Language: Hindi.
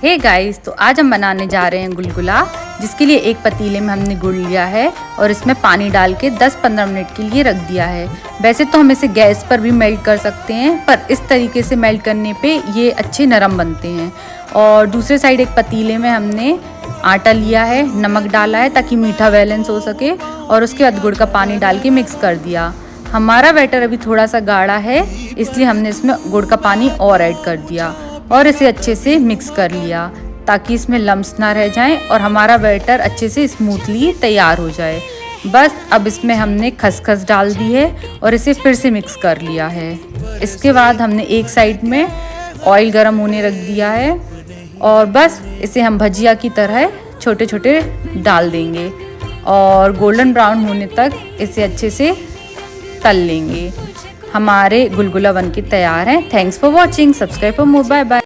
हे गाइस, तो आज हम बनाने जा रहे हैं गुलगुला, जिसके लिए एक पतीले में हमने गुड़ लिया है और इसमें पानी डाल के 10-15 मिनट के लिए रख दिया है। वैसे तो हम इसे गैस पर भी मेल्ट कर सकते हैं, पर इस तरीके से मेल्ट करने पे ये अच्छे नरम बनते हैं। और दूसरे साइड एक पतीले में हमने आटा लिया है, नमक डाला है ताकि मीठा बैलेंस हो सके, और उसके बाद गुड़ का पानी डाल के मिक्स कर दिया। हमारा बैटर अभी थोड़ा सा गाढ़ा है, इसलिए हमने इसमें गुड़ का पानी और ऐड कर दिया और इसे अच्छे से मिक्स कर लिया ताकि इसमें लम्स ना रह जाएं और हमारा बैटर अच्छे से स्मूथली तैयार हो जाए। बस अब इसमें हमने खसखस डाल दी है और इसे फिर से मिक्स कर लिया है। इसके बाद हमने एक साइड में ऑयल गरम होने रख दिया है और बस इसे हम भजिया की तरह छोटे छोटे डाल देंगे और गोल्डन ब्राउन होने तक इसे अच्छे से तल लेंगे। हमारे गुलगुला बनके तैयार हैं। Thanks for watching. Subscribe for more. Bye bye.